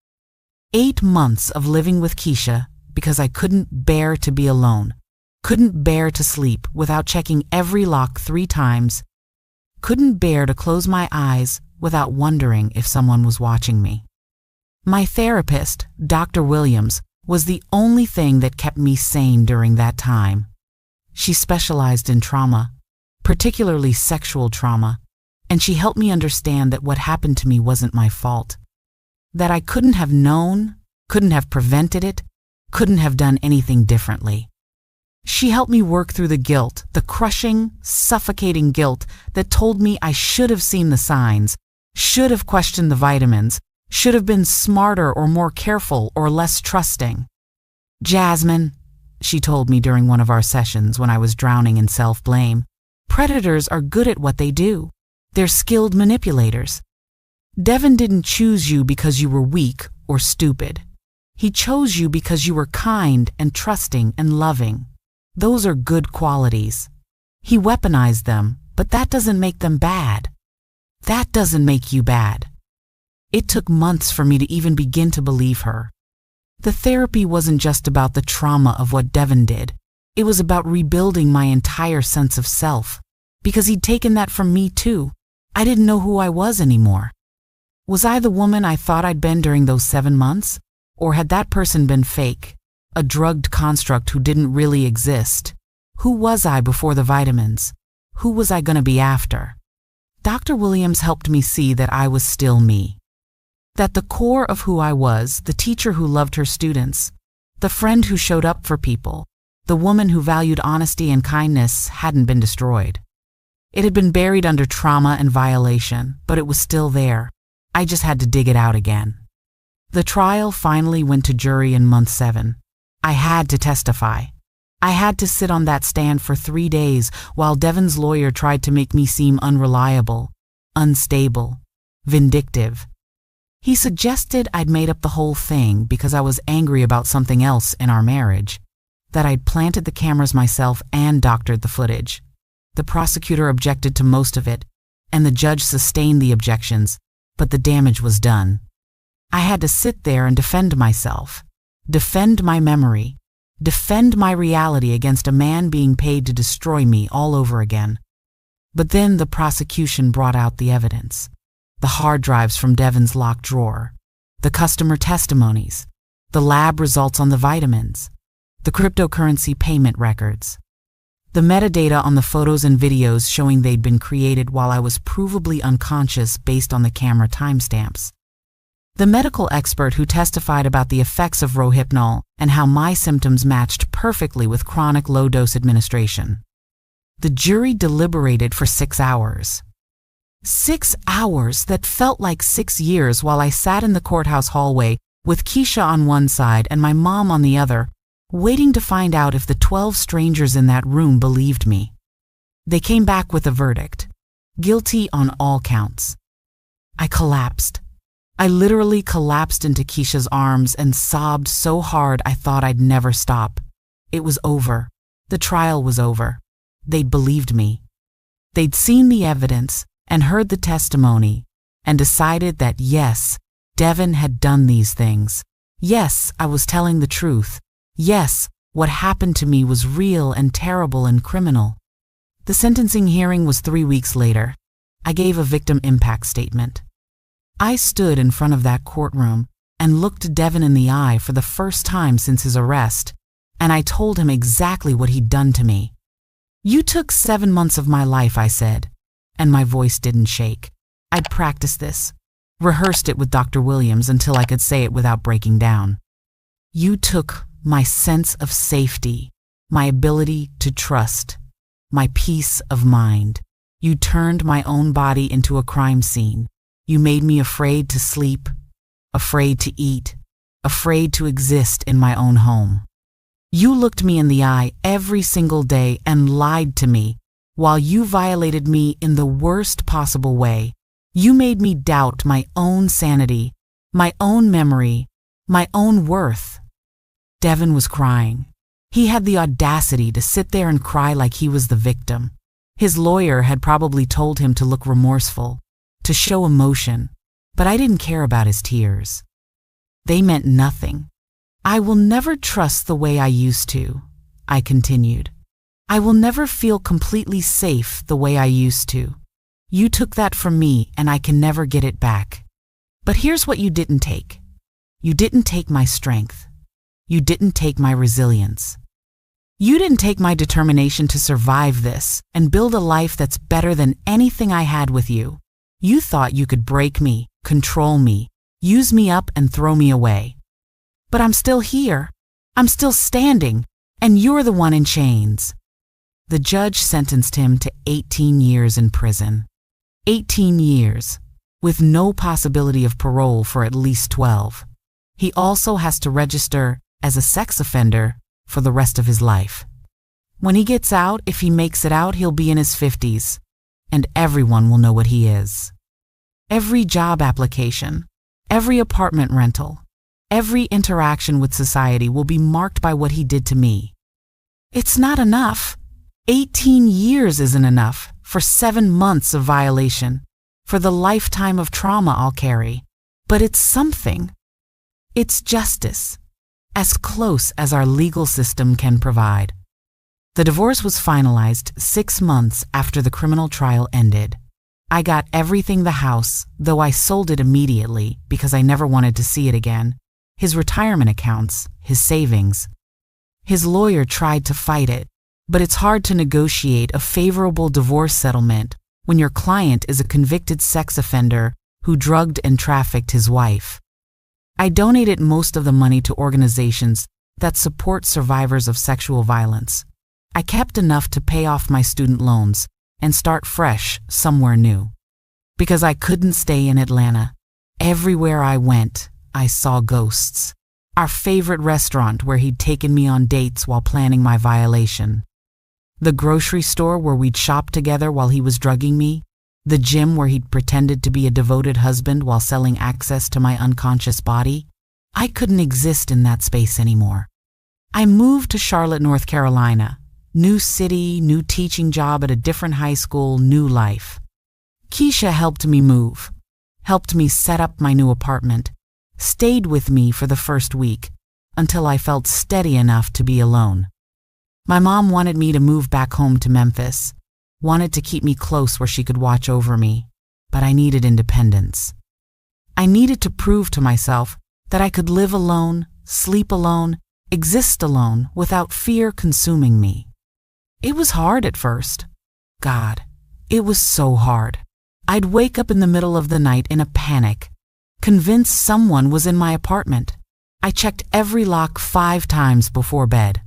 [SPEAKER 1] 8 months of living with Keisha because I couldn't bear to be alone, couldn't bear to sleep without checking every lock 3 times, couldn't bear to close my eyes without wondering if someone was watching me. My therapist, Dr. Williams, was the only thing that kept me sane during that time. She specialized in trauma, particularly sexual trauma, and she helped me understand that what happened to me wasn't my fault, that I couldn't have known, couldn't have prevented it, couldn't have done anything differently. She helped me work through the guilt, the crushing, suffocating guilt that told me I should have seen the signs, should have questioned the vitamins, should have been smarter or more careful or less trusting. "Jasmine," she told me during one of our sessions when I was drowning in self-blame, "predators are good at what they do. They're skilled manipulators. Devin didn't choose you because you were weak or stupid. He chose you because you were kind and trusting and loving. Those are good qualities. He weaponized them, but that doesn't make them bad. That doesn't make you bad." It took months for me to even begin to believe her. The therapy wasn't just about the trauma of what Devin did. It was about rebuilding my entire sense of self, because he'd taken that from me too. I didn't know who I was anymore. Was I the woman I thought I'd been during those 7 months? Or had that person been fake? A drugged construct who didn't really exist? Who was I before the vitamins? Who was I going to be after? Dr. Williams helped me see that I was still me. That the core of who I was, the teacher who loved her students, the friend who showed up for people, the woman who valued honesty and kindness, hadn't been destroyed. It had been buried under trauma and violation, but it was still there. I just had to dig it out again. The trial finally went to jury in month 7. I had to testify. I had to sit on that stand for 3 days while Devin's lawyer tried to make me seem unreliable, unstable, vindictive. He suggested I'd made up the whole thing because I was angry about something else in our marriage, that I'd planted the cameras myself and doctored the footage. The prosecutor objected to most of it, and the judge sustained the objections, but the damage was done. I had to sit there and defend myself, defend my memory, defend my reality against a man being paid to destroy me all over again. But then the prosecution brought out the evidence. The hard drives from Devin's locked drawer, the customer testimonies, the lab results on the vitamins, the cryptocurrency payment records, the metadata on the photos and videos showing they'd been created while I was provably unconscious based on the camera timestamps. The medical expert who testified about the effects of Rohypnol and how my symptoms matched perfectly with chronic low-dose administration. The jury deliberated for 6 hours. 6 hours that felt like 6 years while I sat in the courthouse hallway with Keisha on one side and my mom on the other, waiting to find out if the 12 strangers in that room believed me. They came back with a verdict: guilty on all counts. I collapsed. I literally collapsed into Keisha's arms and sobbed so hard I thought I'd never stop. It was over. The trial was over. They'd believed me. They'd seen the evidence and heard the testimony and decided that yes, Devin had done these things. Yes, I was telling the truth. Yes, what happened to me was real and terrible and criminal. The sentencing hearing was 3 weeks later. I gave a victim impact statement. I stood in front of that courtroom and looked Devin in the eye for the first time since his arrest, and I told him exactly what he'd done to me. "You took 7 months of my life," I said, and my voice didn't shake. I'd practiced this, rehearsed it with Dr. Williams until I could say it without breaking down. "You took my sense of safety, my ability to trust, my peace of mind. You turned my own body into a crime scene. You made me afraid to sleep, afraid to eat, afraid to exist in my own home. You looked me in the eye every single day and lied to me while you violated me in the worst possible way. You made me doubt my own sanity, my own memory, my own worth." Devin was crying. He had the audacity to sit there and cry like he was the victim. His lawyer had probably told him to look remorseful, to show emotion, but I didn't care about his tears. They meant nothing. "I will never trust the way I used to," I continued. "I will never feel completely safe the way I used to. You took that from me and I can never get it back. But here's what you didn't take. You didn't take my strength. You didn't take my resilience. You didn't take my determination to survive this and build a life that's better than anything I had with you. You thought you could break me, control me, use me up and throw me away. But I'm still here. I'm still standing, and you're the one in chains." The judge sentenced him to 18 years in prison. 18 years, with no possibility of parole for at least 12. He also has to register as a sex offender for the rest of his life. When he gets out, if he makes it out, he'll be in his 50s, and everyone will know what he is. Every job application, every apartment rental, every interaction with society will be marked by what he did to me. It's not enough. 18 years isn't enough for 7 months of violation, for the lifetime of trauma I'll carry. But it's something. It's justice, as close as our legal system can provide. The divorce was finalized 6 months after the criminal trial ended. I got everything: the house, though I sold it immediately because I never wanted to see it again, his retirement accounts, his savings. His lawyer tried to fight it, but it's hard to negotiate a favorable divorce settlement when your client is a convicted sex offender who drugged and trafficked his wife. I donated most of the money to organizations that support survivors of sexual violence. I kept enough to pay off my student loans and start fresh somewhere new. Because I couldn't stay in Atlanta. Everywhere I went, I saw ghosts. Our favorite restaurant where he'd taken me on dates while planning my violation. The grocery store where we'd shop together while he was drugging me. The gym where he'd pretended to be a devoted husband while selling access to my unconscious body. I couldn't exist in that space anymore. I moved to Charlotte, North Carolina. New city, new teaching job at a different high school, new life. Keisha helped me move, helped me set up my new apartment, stayed with me for the first week until I felt steady enough to be alone. My mom wanted me to move back home to Memphis, wanted to keep me close where she could watch over me, but I needed independence. I needed to prove to myself that I could live alone, sleep alone, exist alone without fear consuming me. It was hard at first. God, it was so hard. I'd wake up in the middle of the night in a panic, convinced someone was in my apartment. I checked every lock 5 times before bed.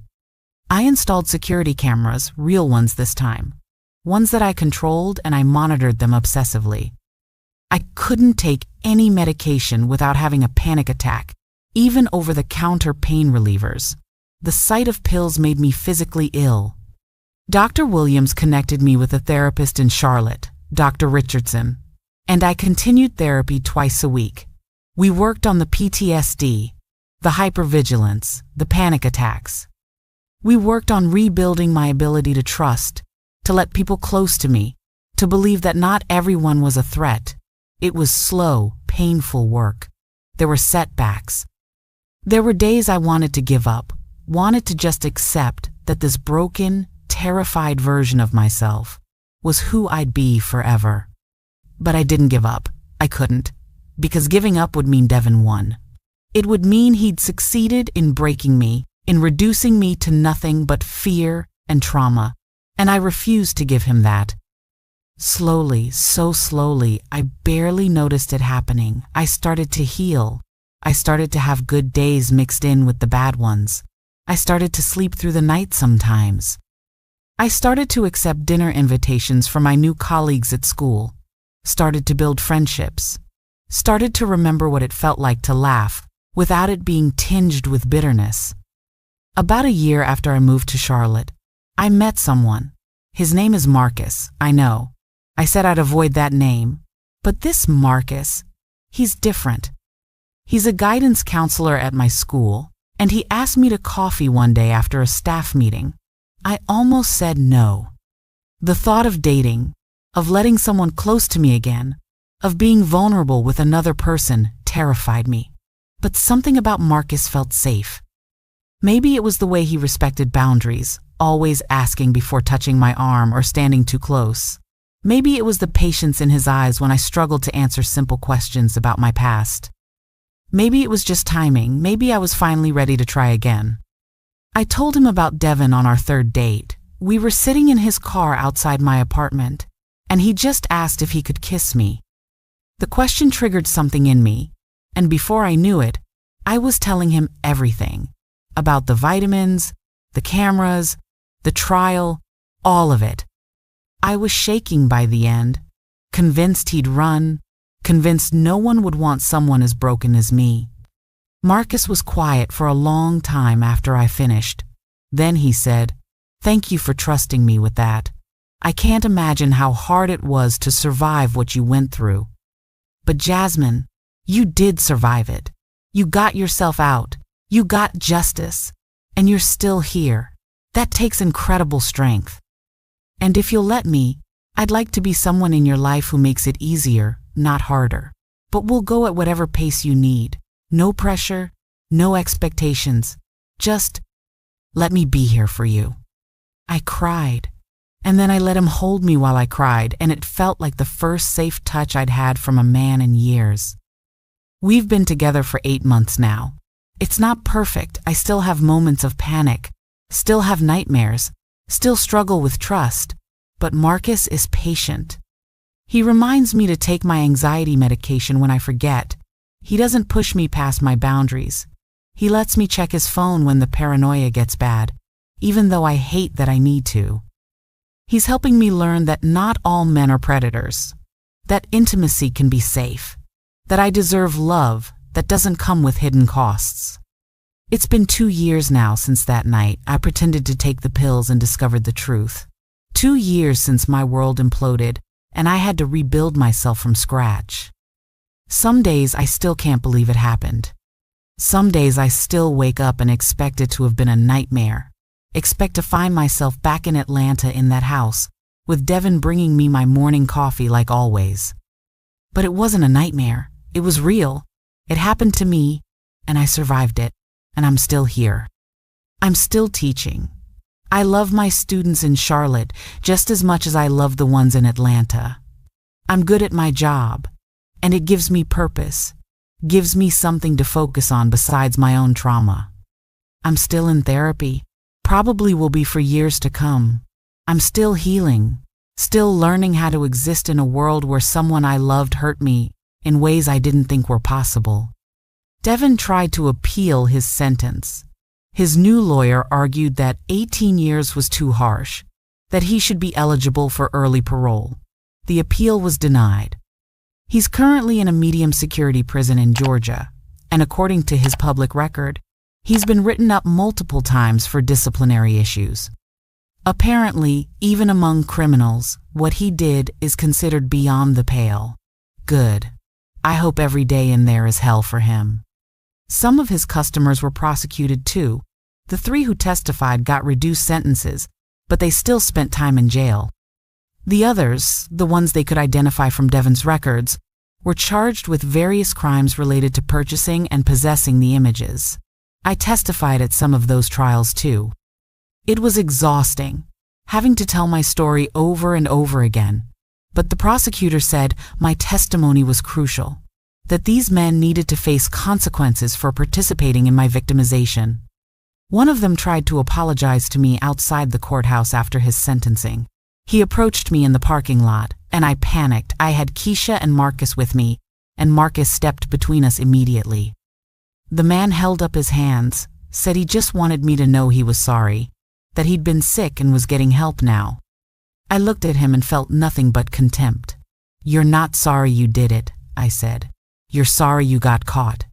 [SPEAKER 1] I installed security cameras, real ones this time, ones that I controlled, and I monitored them obsessively. I couldn't take any medication without having a panic attack, even over-the-counter pain relievers. The sight of pills made me physically ill. Dr. Williams connected me with a therapist in Charlotte, Dr. Richardson, and I continued therapy twice a week. We worked on the PTSD, the hypervigilance, the panic attacks. We worked on rebuilding my ability to trust, to let people close to me, to believe that not everyone was a threat. It was slow, painful work. There were setbacks. There were days I wanted to give up, wanted to just accept that this broken, terrified version of myself was who I'd be forever. But I didn't give up. I couldn't. because giving up would mean Devin won. It would mean he'd succeeded in breaking me, in reducing me to nothing but fear and trauma, and I refused to give him that. Slowly, so slowly, I barely noticed it happening. I started to heal. I started to have good days mixed in with the bad ones. I started to sleep through the night sometimes. I started to accept dinner invitations from my new colleagues at school, started to build friendships, started to remember what it felt like to laugh without it being tinged with bitterness. About a year after I moved to Charlotte, I met someone. His name is Marcus, I know. I said I'd avoid that name, but this Marcus, he's different. He's a guidance counselor at my school, and he asked me to coffee one day after a staff meeting. I almost said no. The thought of dating, of letting someone close to me again, of being vulnerable with another person terrified me. But something about Marcus felt safe. Maybe it was the way he respected boundaries, always asking before touching my arm or standing too close. Maybe it was the patience in his eyes when I struggled to answer simple questions about my past. Maybe it was just timing. Maybe I was finally ready to try again. I told him about Devin on our third date. We were sitting in his car outside my apartment, and he just asked if he could kiss me. The question triggered something in me, and before I knew it, I was telling him everything. About the vitamins, the cameras, the trial, all of it. I was shaking by the end, convinced he'd run, convinced no one would want someone as broken as me. Marcus was quiet for a long time after I finished. Then he said, "Thank you for trusting me with that. I can't imagine how hard it was to survive what you went through. But Jasmine, you did survive it. You got yourself out. You got justice. And you're still here. That takes incredible strength. And if you'll let me, I'd like to be someone in your life who makes it easier, not harder. But we'll go at whatever pace you need. No pressure, no expectations. Just let me be here for you." I cried. And then I let him hold me while I cried, and it felt like the first safe touch I'd had from a man in years. We've been together for 8 months now. It's not perfect. I still have moments of panic, still have nightmares, still struggle with trust, but Marcus is patient. He reminds me to take my anxiety medication when I forget. He doesn't push me past my boundaries. He lets me check his phone when the paranoia gets bad, even though I hate that I need to. He's helping me learn that not all men are predators, that intimacy can be safe, that I deserve love that doesn't come with hidden costs. It's been 2 years now since that night I pretended to take the pills and discovered the truth. 2 years since my world imploded and I had to rebuild myself from scratch. Some days I still can't believe it happened. Some days I still wake up and expect it to have been a nightmare. Expect to find myself back in Atlanta in that house, with Devin bringing me my morning coffee like always. But it wasn't a nightmare. It was real. It happened to me, and I survived it, and I'm still here. I'm still teaching. I love my students in Charlotte just as much as I love the ones in Atlanta. I'm good at my job, and it gives me purpose, gives me something to focus on besides my own trauma. I'm still in therapy. Probably will be for years to come. I'm still healing, still learning how to exist in a world where someone I loved hurt me in ways I didn't think were possible. Devin tried to appeal his sentence. His new lawyer argued that 18 years was too harsh, that he should be eligible for early parole. The appeal was denied. He's currently in a medium security prison in Georgia, and according to his public record, he's been written up multiple times for disciplinary issues. Apparently, even among criminals, what he did is considered beyond the pale. Good. I hope every day in there is hell for him. Some of his customers were prosecuted too. The 3 who testified got reduced sentences, but they still spent time in jail. The others, the ones they could identify from Devin's records, were charged with various crimes related to purchasing and possessing the images. I testified at some of those trials too. It was exhausting, having to tell my story over and over again, but the prosecutor said my testimony was crucial. that these men needed to face consequences for participating in my victimization. One of them tried to apologize to me outside the courthouse after his sentencing. He approached me in the parking lot, and I panicked. I had Keisha and Marcus with me, and Marcus stepped between us immediately. The man held up his hands, said he just wanted me to know he was sorry, that he'd been sick and was getting help now. I looked at him and felt nothing but contempt. "You're not sorry you did it," I said. "You're sorry you got caught.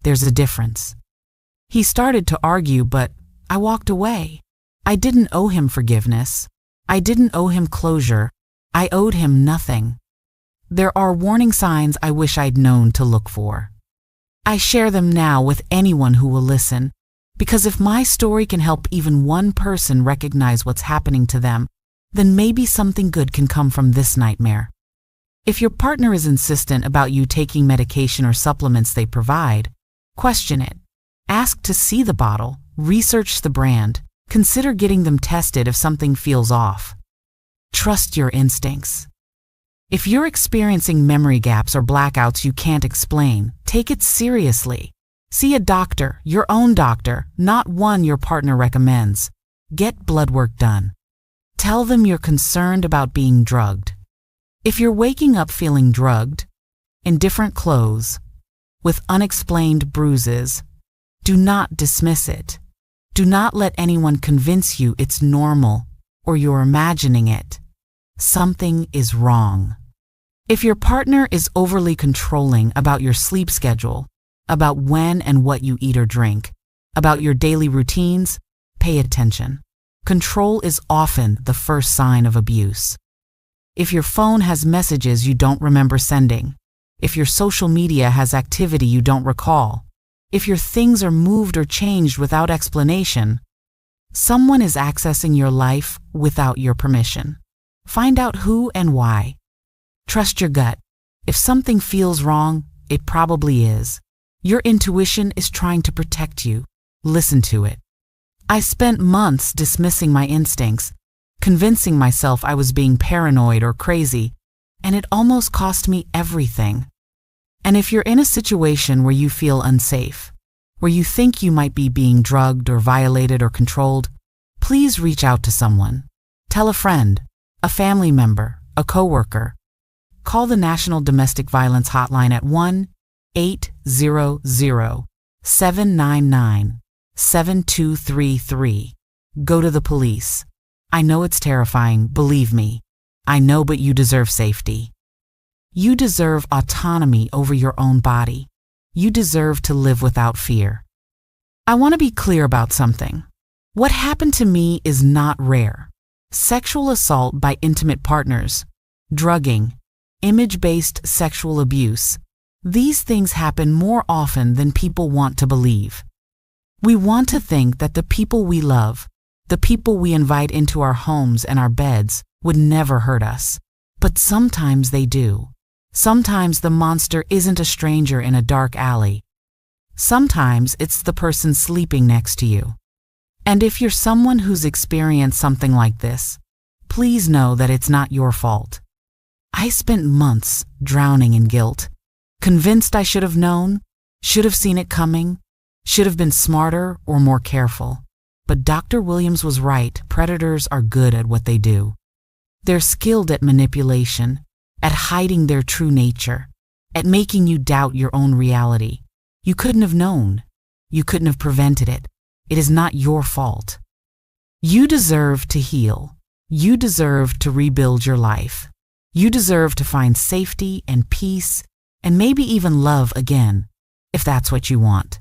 [SPEAKER 1] There's a difference." He started to argue, but I walked away. I didn't owe him forgiveness. I didn't owe him closure. I owed him nothing. There are warning signs I wish I'd known to look for. I share them now with anyone who will listen, because if my story can help even one person recognize what's happening to them, then maybe something good can come from this nightmare. If your partner is insistent about you taking medication or supplements they provide, question it. Ask to see the bottle, research the brand, consider getting them tested if something feels off. Trust your instincts. If you're experiencing memory gaps or blackouts you can't explain, take it seriously. See a doctor, your own doctor, not one your partner recommends. Get blood work done. Tell them you're concerned about being drugged. If you're waking up feeling drugged, in different clothes, with unexplained bruises, do not dismiss it. Do not let anyone convince you it's normal or you're imagining it. Something is wrong. If your partner is overly controlling about your sleep schedule, about when and what you eat or drink, about your daily routines, pay attention. Control is often the first sign of abuse. If your phone has messages you don't remember sending, if your social media has activity you don't recall, if your things are moved or changed without explanation, someone is accessing your life without your permission. Find out who and why. Trust your gut. If something feels wrong, it probably is. Your intuition is trying to protect you. Listen to it. I spent months dismissing my instincts, convincing myself I was being paranoid or crazy, and it almost cost me everything. And if you're in a situation where you feel unsafe, where you think you might be being drugged or violated or controlled, please reach out to someone. Tell a friend, a family member, a coworker. Call the National Domestic Violence Hotline at 1-800-799-7233. Go to the police. I know it's terrifying, believe me. I know, but you deserve safety. You deserve autonomy over your own body. You deserve to live without fear. I want to be clear about something. What happened to me is not rare. Sexual assault by intimate partners, drugging, image-based sexual abuse. These things happen more often than people want to believe. We want to think that the people we love, the people we invite into our homes and our beds, would never hurt us. But sometimes they do. Sometimes the monster isn't a stranger in a dark alley. Sometimes it's the person sleeping next to you. And if you're someone who's experienced something like this, please know that it's not your fault. I spent months drowning in guilt, convinced I should have known, should have seen it coming, should have been smarter or more careful. But Dr. Williams was right. Predators are good at what they do. They're skilled at manipulation, at hiding their true nature, at making you doubt your own reality. You couldn't have known. You couldn't have prevented it. It is not your fault. You deserve to heal. You deserve to rebuild your life. You deserve to find safety and peace and maybe even love again, if that's what you want.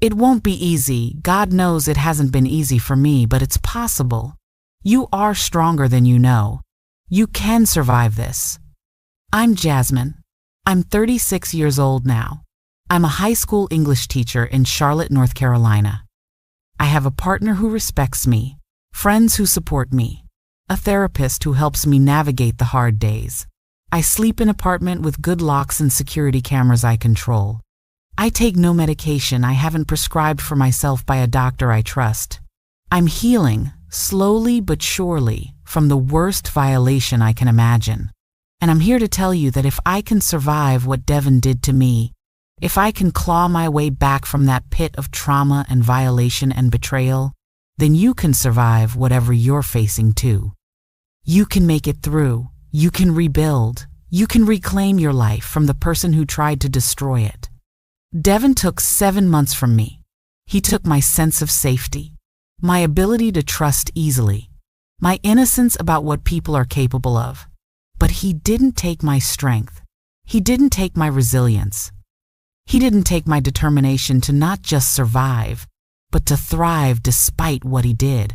[SPEAKER 1] It won't be easy. God knows it hasn't been easy for me, but it's possible. You are stronger than you know. You can survive this. I'm Jasmine. I'm 36 years old now. I'm a high school English teacher in Charlotte, North Carolina. I have a partner who respects me, friends who support me, a therapist who helps me navigate the hard days. I sleep in an apartment with good locks and security cameras I control. I take no medication I haven't prescribed for myself by a doctor I trust. I'm healing, slowly but surely, from the worst violation I can imagine. And I'm here to tell you that if I can survive what Devin did to me, if I can claw my way back from that pit of trauma and violation and betrayal, then you can survive whatever you're facing too. You can make it through. You can rebuild. You can reclaim your life from the person who tried to destroy it. Devin took 7 months from me. He took my sense of safety, my ability to trust easily, my innocence about what people are capable of. But he didn't take my strength. He didn't take my resilience. He didn't take my determination to not just survive, but to thrive despite what he did.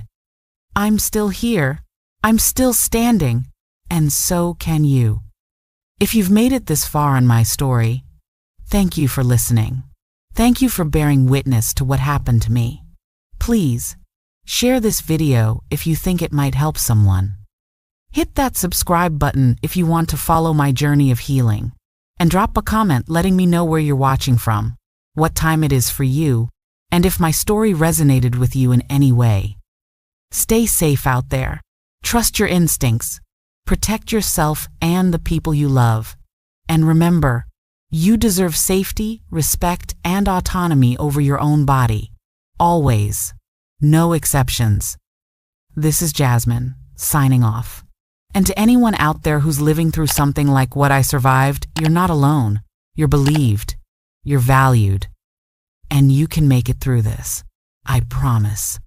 [SPEAKER 1] I'm still here. I'm still standing. And so can you. If you've made it this far in my story, thank you for listening. Thank you for bearing witness to what happened to me. Please, share this video if you think it might help someone. Hit that subscribe button if you want to follow my journey of healing. And drop a comment letting me know where you're watching from, what time it is for you, and if my story resonated with you in any way. Stay safe out there. Trust your instincts. Protect yourself and the people you love. And remember, you deserve safety, respect, and autonomy over your own body. Always. No exceptions. This is Jasmine, signing off. And to anyone out there who's living through something like what I survived, you're not alone. You're believed. You're valued. And you can make it through this. I promise.